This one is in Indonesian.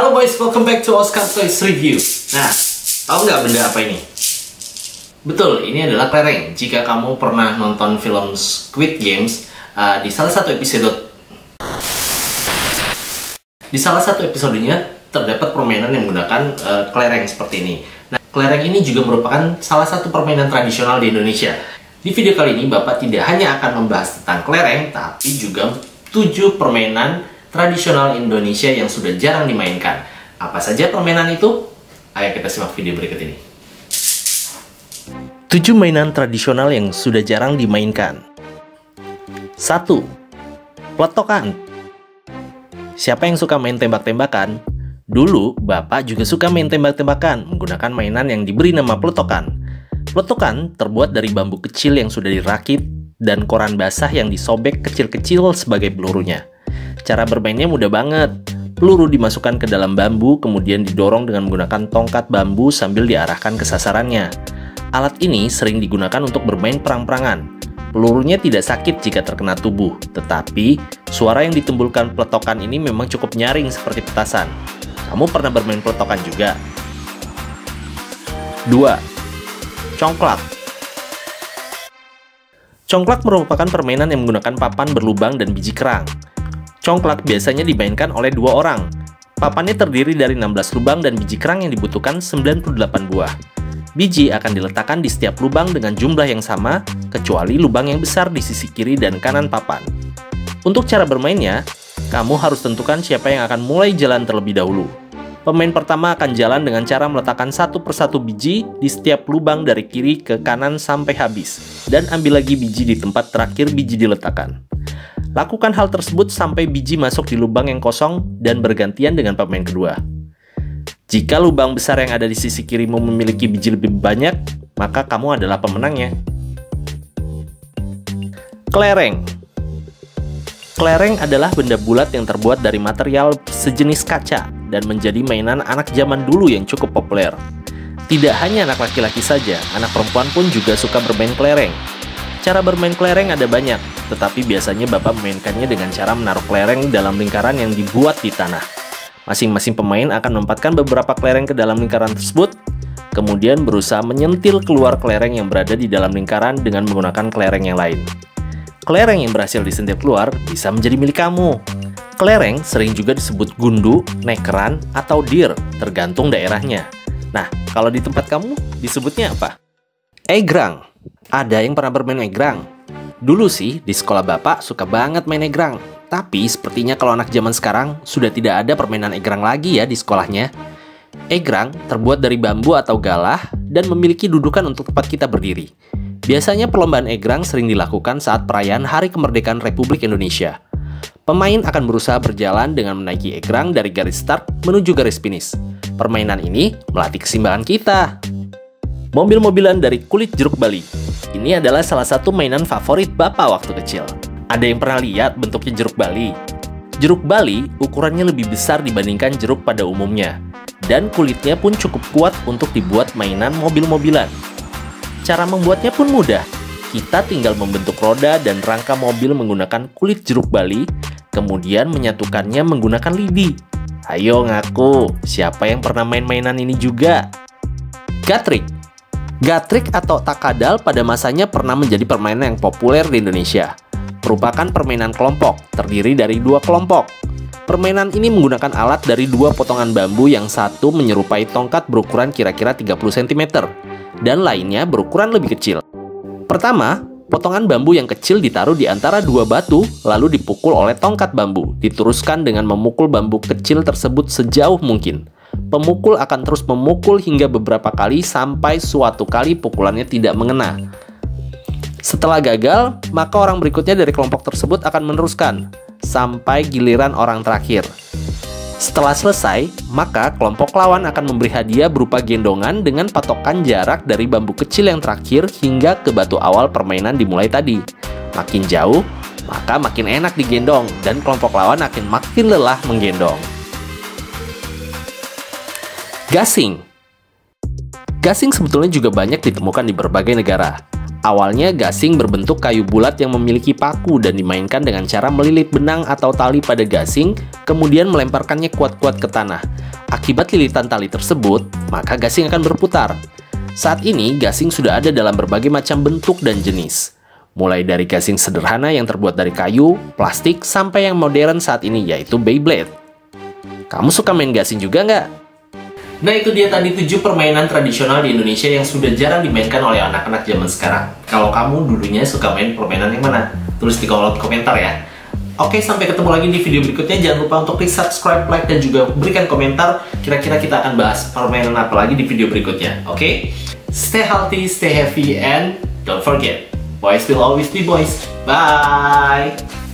Halo boys, welcome back to Oscar Toys Review. Nah, tahu nggak benda apa ini? Betul, ini adalah kelereng. Jika kamu pernah nonton film Squid Games, di salah satu episodenya terdapat permainan yang menggunakan kelereng seperti ini. Nah, kelereng ini juga merupakan salah satu permainan tradisional di Indonesia. Di video kali ini, Bapak tidak hanya akan membahas tentang kelereng, tapi juga 7 permainan tradisional Indonesia yang sudah jarang dimainkan. Apa saja permainan itu? Ayo kita simak video berikut ini. 7 mainan tradisional yang sudah jarang dimainkan. 1. Pletokan. Siapa yang suka main tembak-tembakan? Dulu, Bapak juga suka main tembak-tembakan menggunakan mainan yang diberi nama pletokan. Pletokan terbuat dari bambu kecil yang sudah dirakit dan koran basah yang disobek kecil-kecil sebagai pelurunya. Cara bermainnya mudah banget. Peluru dimasukkan ke dalam bambu, kemudian didorong dengan menggunakan tongkat bambu sambil diarahkan ke sasarannya. Alat ini sering digunakan untuk bermain perang-perangan. Pelurunya tidak sakit jika terkena tubuh, tetapi suara yang ditimbulkan pletokan ini memang cukup nyaring seperti petasan. Kamu pernah bermain pletokan juga? 2. Congklak. Congklak merupakan permainan yang menggunakan papan berlubang dan biji kerang. Congklak biasanya dimainkan oleh 2 orang. Papannya terdiri dari 16 lubang dan biji kerang yang dibutuhkan 98 buah. Biji akan diletakkan di setiap lubang dengan jumlah yang sama, kecuali lubang yang besar di sisi kiri dan kanan papan. Untuk cara bermainnya, kamu harus tentukan siapa yang akan mulai jalan terlebih dahulu. Pemain pertama akan jalan dengan cara meletakkan satu persatu biji di setiap lubang dari kiri ke kanan sampai habis, dan ambil lagi biji di tempat terakhir biji diletakkan. Lakukan hal tersebut sampai biji masuk di lubang yang kosong dan bergantian dengan pemain kedua. Jika lubang besar yang ada di sisi kirimu memiliki biji lebih banyak, maka kamu adalah pemenangnya. Kelereng. Kelereng adalah benda bulat yang terbuat dari material sejenis kaca dan menjadi mainan anak zaman dulu yang cukup populer. Tidak hanya anak laki-laki saja, anak perempuan pun juga suka bermain kelereng. Cara bermain kelereng ada banyak, tetapi biasanya Bapak memainkannya dengan cara menaruh kelereng dalam lingkaran yang dibuat di tanah. Masing-masing pemain akan menempatkan beberapa kelereng ke dalam lingkaran tersebut, kemudian berusaha menyentil keluar kelereng yang berada di dalam lingkaran dengan menggunakan kelereng yang lain. Kelereng yang berhasil disentil keluar bisa menjadi milik kamu. Kelereng sering juga disebut gundu, nekeran, atau dir, tergantung daerahnya. Nah, kalau di tempat kamu disebutnya apa? Egrang. Ada yang pernah bermain egrang? Dulu sih, di sekolah Bapak suka banget main egrang. Tapi sepertinya kalau anak zaman sekarang sudah tidak ada permainan egrang lagi ya di sekolahnya. Egrang terbuat dari bambu atau galah dan memiliki dudukan untuk tempat kita berdiri. Biasanya perlombaan egrang sering dilakukan saat perayaan Hari Kemerdekaan Republik Indonesia. Pemain akan berusaha berjalan dengan menaiki egrang dari garis start menuju garis finish. Permainan ini melatih keseimbangan kita. Mobil-mobilan dari kulit jeruk Bali. Ini adalah salah satu mainan favorit Bapak waktu kecil. Ada yang pernah lihat bentuknya jeruk Bali? Jeruk Bali ukurannya lebih besar dibandingkan jeruk pada umumnya. Dan kulitnya pun cukup kuat untuk dibuat mainan mobil-mobilan. Cara membuatnya pun mudah. Kita tinggal membentuk roda dan rangka mobil menggunakan kulit jeruk Bali, kemudian menyatukannya menggunakan lidi. Ayo ngaku, siapa yang pernah main mainan ini juga? Gatrik. Gatrik atau takadal pada masanya pernah menjadi permainan yang populer di Indonesia. Merupakan permainan kelompok, terdiri dari 2 kelompok. Permainan ini menggunakan alat dari 2 potongan bambu yang satu menyerupai tongkat berukuran kira-kira 30 cm, dan lainnya berukuran lebih kecil. Pertama, potongan bambu yang kecil ditaruh di antara 2 batu, lalu dipukul oleh tongkat bambu, diteruskan dengan memukul bambu kecil tersebut sejauh mungkin. Pemukul akan terus memukul hingga beberapa kali sampai suatu kali pukulannya tidak mengena. Setelah gagal, maka orang berikutnya dari kelompok tersebut akan meneruskan sampai giliran orang terakhir. Setelah selesai, maka kelompok lawan akan memberi hadiah berupa gendongan dengan patokan jarak dari bambu kecil yang terakhir hingga ke batu awal permainan dimulai tadi. Makin jauh, maka makin enak digendong dan kelompok lawan akan makin lelah menggendong. Gasing. Gasing sebetulnya juga banyak ditemukan di berbagai negara. Awalnya gasing berbentuk kayu bulat yang memiliki paku dan dimainkan dengan cara melilit benang atau tali pada gasing, kemudian melemparkannya kuat-kuat ke tanah. Akibat lilitan tali tersebut, maka gasing akan berputar. Saat ini, gasing sudah ada dalam berbagai macam bentuk dan jenis. Mulai dari gasing sederhana yang terbuat dari kayu, plastik, sampai yang modern saat ini yaitu Beyblade. Kamu suka main gasing juga nggak? Nah, itu dia tadi 7 permainan tradisional di Indonesia yang sudah jarang dimainkan oleh anak-anak zaman sekarang. Kalau kamu dulunya suka main permainan yang mana? Tulis di kolom komentar ya. Oke, sampai ketemu lagi di video berikutnya. Jangan lupa untuk klik subscribe, like, dan juga berikan komentar. Kira-kira kita akan bahas permainan apa lagi di video berikutnya. Oke? Stay healthy, stay happy, and don't forget, boys will always be boys. Bye!